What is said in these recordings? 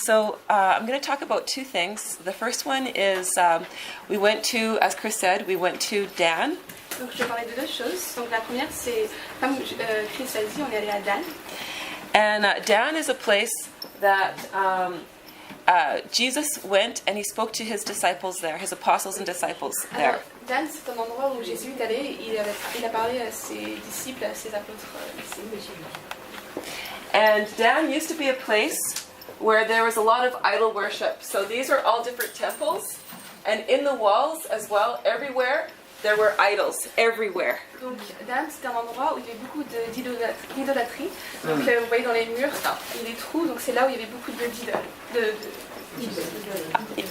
I'm going to talk about two things. The first one is we went to, as Chris said, we went to Dan. Donc je vais parler de deux choses. Donc la première c'est, comme Chris a dit, on est allé à Dan. And Dan is a place that Jesus went and he spoke to his disciples there, his apostles and disciples there. Alors, Dan, c'est un endroit où Jésus est allé, il a parlé à ses disciples, à ses apôtres. And Dan used to be a place where there was a lot of idol worship. So these are all different temples, and in the walls as well, everywhere, there were idols, everywhere. Donc Dan, c'est un endroit où il y avait beaucoup d'idolâtrie. Donc vous voyez dans les murs, il y a des trous, donc c'est là où il y avait beaucoup d'idoles.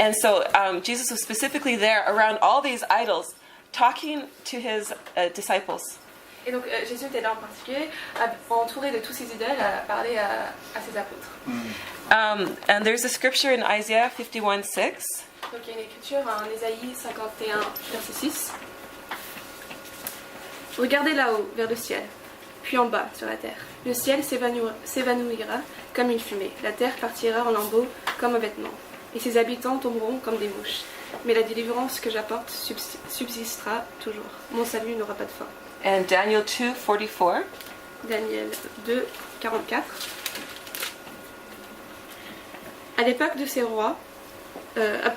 And so Jesus was specifically there around all these idols, talking to his disciples. Et donc Jésus était là en particulier, entouré de tous ces idoles, à parler à ses apôtres. And there's a scripture in Isaiah 51:6. Donc il y a une écriture en Ésaïe 51, verset 6. Regardez là-haut, vers le ciel, puis en bas, sur la terre. Le ciel s'évanouira comme une fumée, la terre partira en lambeaux comme un vêtement, et ses habitants tomberont comme des mouches. Mais la délivrance que j'apporte subsistera toujours. Mon salut n'aura pas de fin. And Daniel 2:44. Daniel 2, 44. À l'époque de ces rois, à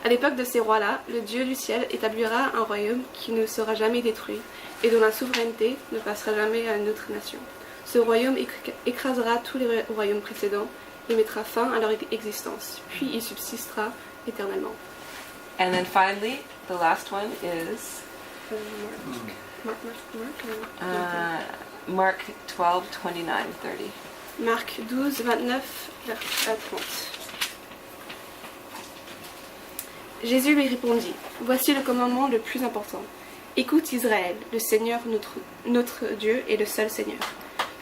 l'époque de ces rois-là, le Dieu du ciel établira un royaume qui ne sera jamais détruit et dont la souveraineté ne passera jamais à une autre nation. Ce royaume écrasera tous les royaumes précédents et mettra fin à leur existence, puis il subsistera éternellement. And then finally, the last one is Mark 12:29-30. Marc 12, 29 à 30. Jésus lui répondit, « Voici le commandement le plus important. Écoute Israël, le Seigneur notre Dieu est le seul Seigneur.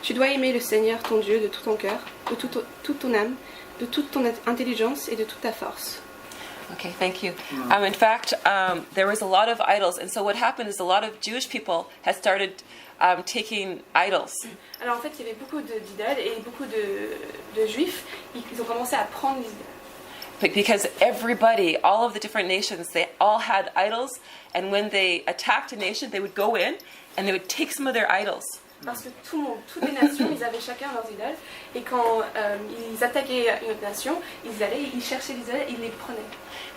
Tu dois aimer le Seigneur ton Dieu de tout ton cœur, de toute ton âme, de toute ton intelligence et de toute ta force. » Okay, thank you. In fact, there was a lot of idols, and so what happened is a lot of Jewish people had started taking idols. Alors en fait, il y avait beaucoup d'idoles et beaucoup de juifs, ils ont commencé à prendre les idoles. Because everybody, all of the different nations, they all had idols, and when they attacked a nation, they would go in and they would take some of their idols. Parce que toutes les nations, ils avaient chacun leurs idoles, et quand ils attaquaient une autre nation, ils cherchaient les idoles, ils les prenaient.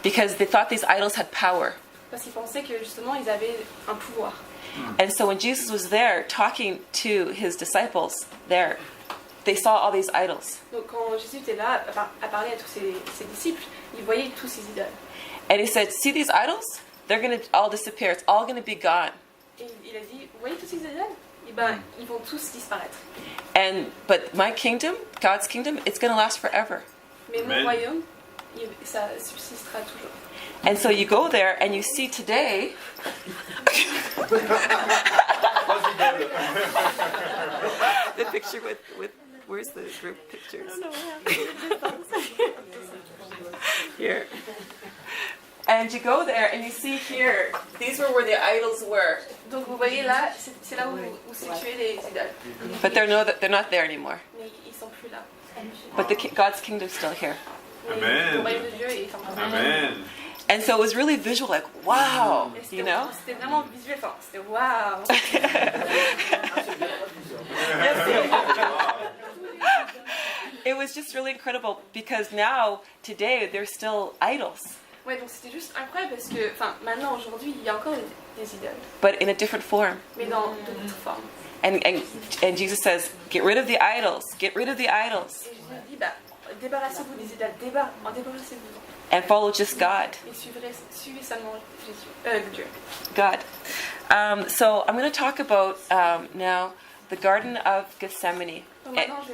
Because they thought these idols had power. Parce qu'ils pensaient que justement, ils avaient un pouvoir. And so when Jesus was there talking to his disciples there, they saw all these idols. Donc quand Jésus était là à parler à tous ses disciples, il voyait tous ces idoles. And he said, "See these idols? They're going to all disappear. It's all going to be gone." Et il a dit, vous voyez tous ces idoles? Et ils vont tous disparaître. But my kingdom, God's kingdom, it's going to last forever. Mais mon royaume, ça subsistera toujours. And so you go there and you see today. The picture with where's the group pictures? Here. And you go there and you see here, these were where the idols were. Donc vous voyez là, c'est là où situaient les idoles. But they're not there anymore. Mais ils sont plus là. But God's kingdom's still here. Amen. Le royaume de Dieu est encore là. Amen. And so it was really visual, like, wow, you know? C'était vraiment visuel, c'était wow. It was just really incredible because now, today, there's still idols. Ouais, donc c'était juste incroyable parce que, maintenant, aujourd'hui, il y a encore des idoles. But in a different form. Mais dans d'autres formes. And Jesus says, get rid of the idols. Get rid of the idols. Et Jésus dit, débarrassez-vous des idoles, débarrassez-vous. And follow just God. Et suivez seulement Dieu. God. So I'm going to talk about now the Garden of Gethsemane. Donc maintenant, je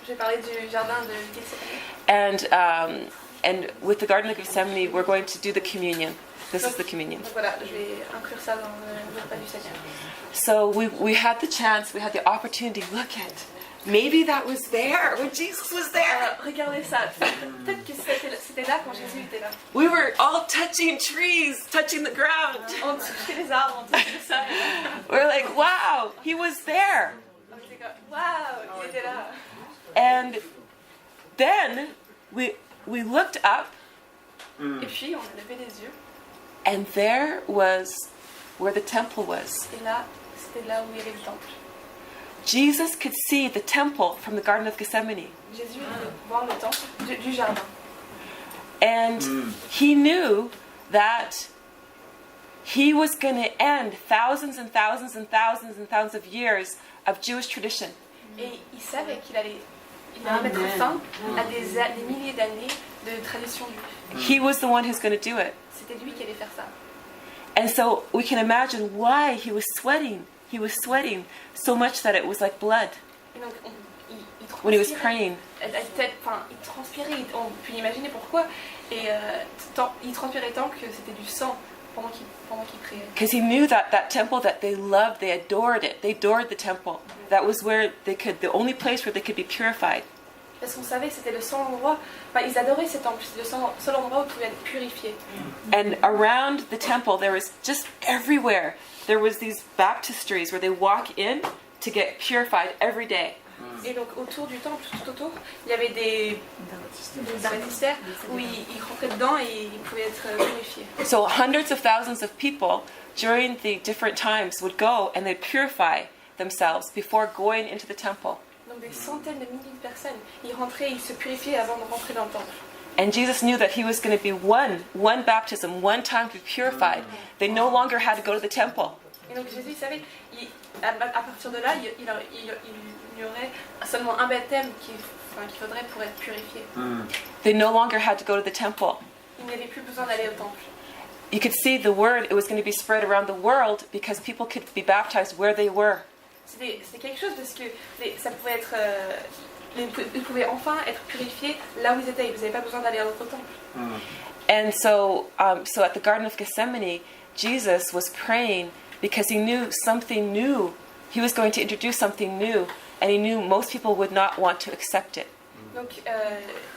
vais parler du jardin de Gethsemane. And with the Garden of Gethsemane, we're going to do the communion. This is the communion. Donc voilà, je vais inclure ça dans le repas du Seigneur. So we had the chance, we had the opportunity. Look at, maybe that was there when Jesus was there. Regardez ça. Peut-être que c'était là quand Jésus était là. We were all touching trees, touching the ground. On touchait les arbres, on touchait le sol. We're like, wow, he was there. On était comme, wow, il était là. And then we looked up, Et puis on a levé les yeux, and there was where the temple was. et là, c'était là où il y avait le temple. Jesus could see the temple from the Garden of Gethsemane. Jésus pouvait voir le temple du jardin. And he knew that he was going to end thousands and thousands and thousands and thousands of years of Jewish tradition. Et il savait qu'il allait mettre fin à des milliers d'années de tradition juive. He was the one who's going to do it. C'était lui qui allait faire ça. And so we can imagine why he was sweating. He was sweating so much that it was like blood Et donc il when he was transpirait. praying. Il transpirait, on peut imaginer pourquoi. Et il transpirait tant que c'était du sang pendant qu'il priait. Because he knew that that temple that they loved, they adored it. They adored the temple. That was where the only place where they could be purified. Parce qu'on savait que c'était le seul endroit, ils adoraient ce temple, c'était le seul endroit où ils pouvaient être purifiés. And around the temple, there was just everywhere, there was these baptistries where they walk in to get purified every day. Et donc autour du temple, tout autour, il y avait des baptistères où ils rentraient dedans et ils pouvaient être purifiés. So hundreds of thousands of people during the different times would go and they'd purify themselves before going into the temple. Donc des centaines de milliers de personnes, ils rentraient, ils se purifiaient avant de rentrer dans le temple. And Jesus knew that he was going to be one baptism, one time to be purified. They no longer had to go to the temple. Et donc Jésus, il savait, à partir de là, il y aurait seulement un baptême qu'il faudrait pour être purifié. They no longer had to go to the temple. Il n'y avait plus besoin d'aller au temple. You could see the word, it was going to be spread around the world because people could be baptized where they were. C'était quelque chose parce que ça pouvait être... ils pouvaient enfin être purifiés là où ils étaient. Ils n'avaient pas besoin d'aller à l'autre temple. And so at the Garden of Gethsemane, Jesus was praying because he knew something new. He was going to introduce something new, and he knew most people would not want to accept it. Donc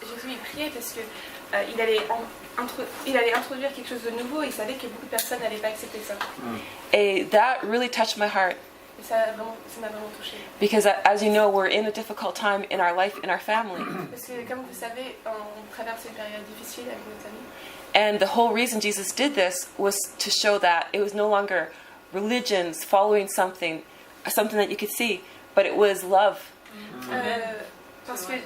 Jésus il priait parce que il allait introduire quelque chose de nouveau. Et il savait que beaucoup de personnes n'allaient pas accepter ça. And that really touched my heart. Et ça m'a vraiment touchée. Because as you know, we're in a difficult time in our life, in our family. Parce que comme vous savez, on traverse une période difficile avec nos amis. And the whole reason Jesus did this was to show that it was no longer religions following something that you could see, but it was love. Parce que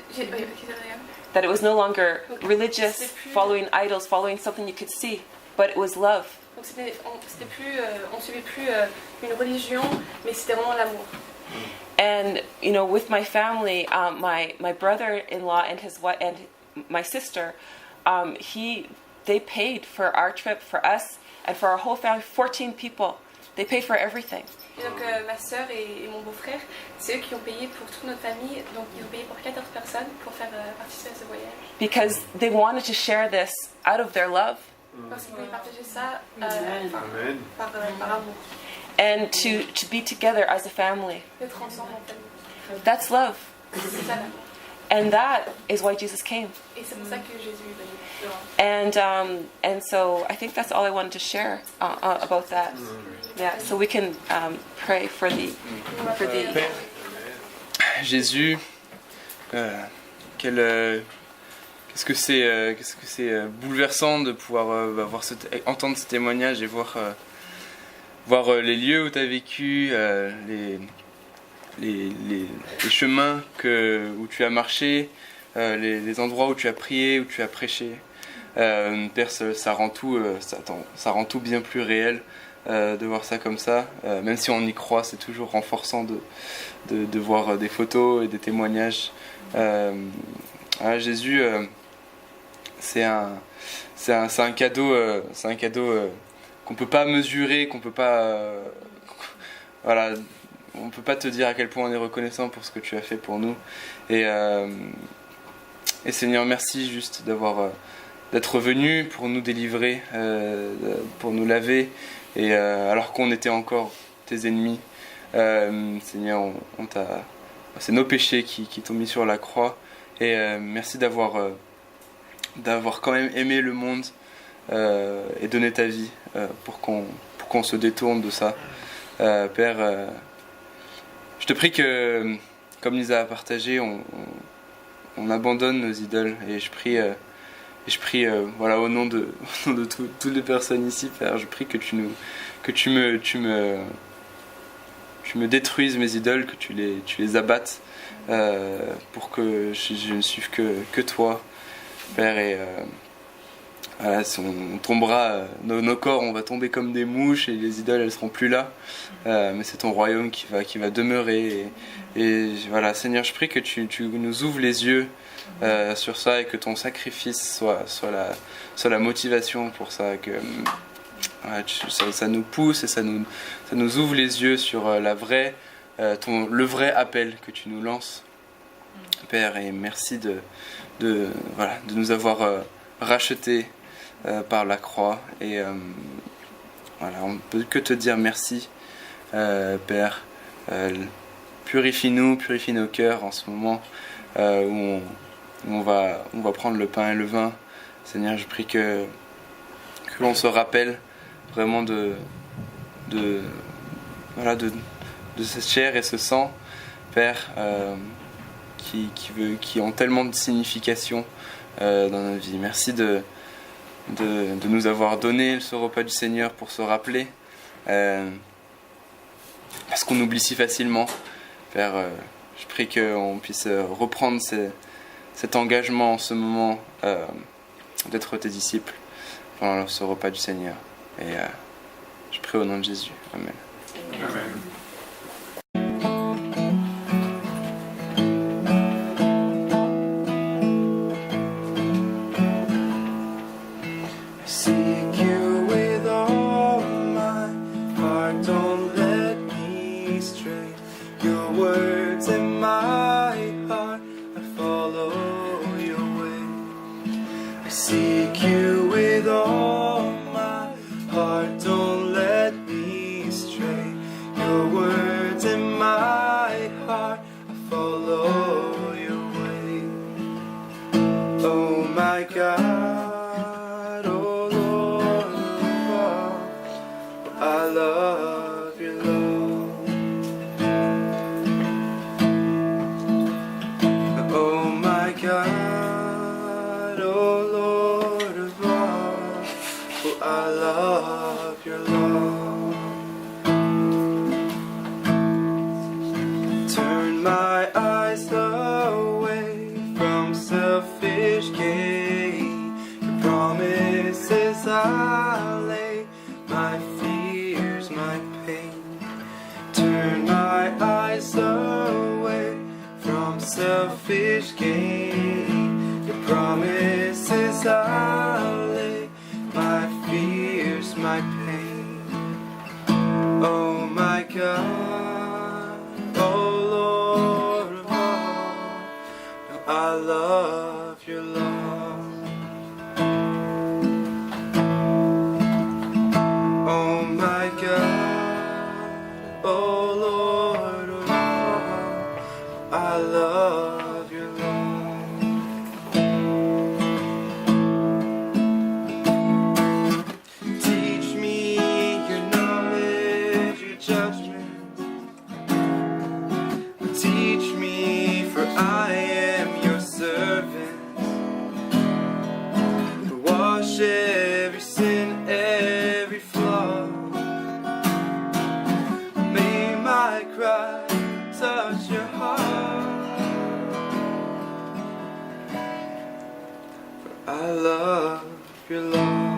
That it was no longer religious, following idols, following something you could see, but it was love. Donc on suivait plus une religion, mais c'était vraiment l'amour. And you know, with my family, my brother-in-law and his wife and my sister, they paid for our trip for us and for our whole family, 14 people. They paid for everything. Et donc ma sœur et mon beau-frère, c'est eux qui ont payé pour toute notre famille. Donc ils ont payé pour 14 personnes pour faire participer à ce voyage. Because they wanted to share this out of their love. Parce qu'ils voulaient partager ça par amour. And to be together as a family. D'être ensemble en famille. That's love. C'est ça l'amour. And that is why Jesus came. Et c'est pour ça que Jésus est venu. And so I think that's all I wanted to share about that. Yeah, so we can pray for the Jésus, qu'est-ce que c'est bouleversant de pouvoir entendre ce témoignage et voir les lieux où tu as vécu, les chemins où tu as marché, les endroits où tu as prié, où tu as prêché. Père, ça rend tout bien plus réel de voir ça comme ça. Même si on y croit, c'est toujours renforçant de voir des photos et des témoignages. Jésus, c'est un cadeau qu'on peut pas mesurer, qu'on peut pas on peut pas te dire à quel point on est reconnaissant pour ce que tu as fait pour nous. Et Seigneur, merci juste d'être venu pour nous délivrer, pour nous laver, et alors qu'on était encore tes ennemis. Seigneur, c'est nos péchés qui t'ont mis sur la croix, et merci d'avoir quand même aimé le monde et donné ta vie pour qu'on se détourne de ça. Père, je te prie que, comme Lisa a partagé, on on abandonne nos idoles. Et je prie, voilà, au nom de, au nom de toutes les personnes ici, Père, je prie que tu me détruises mes idoles, que tu les abattes, pour que je ne suive que toi, Père. Et voilà, si on tombera, nos corps, on va tomber comme des mouches et les idoles, elles seront plus là. Mais c'est ton royaume qui va demeurer. Et voilà, Seigneur, je prie que tu nous ouvres les yeux sur ça et que ton sacrifice soit la motivation pour ça. Que voilà, ça nous pousse et ça nous ouvre les yeux sur le vrai appel que tu nous lances, Père. Et merci de nous avoir rachetés par la croix. Et voilà, on ne peut que te dire merci, Père. Purifie-nous, purifie nos cœurs en ce moment où on va prendre le pain et le vin. Seigneur, je prie que l'on se rappelle vraiment de cette chair et ce sang, Père, qui ont tellement de signification dans notre vie. Merci de nous avoir donné ce repas du Seigneur pour se rappeler, parce qu'on oublie si facilement. Père, je prie qu'on puisse reprendre cet engagement en ce moment d'être tes disciples pendant ce repas du Seigneur. Et je prie au nom de Jésus. Amen. Amen. Selfish gain, your promises I'll lay, my fears, my pain. Oh my God, oh Lord of all, I love your love. Oh my God, oh Lord of all, I love your love. Teach me your knowledge, your judgment. Teach me, for I am your servant. Wash every sin, every flaw. May my cry touch your heart. I love your love.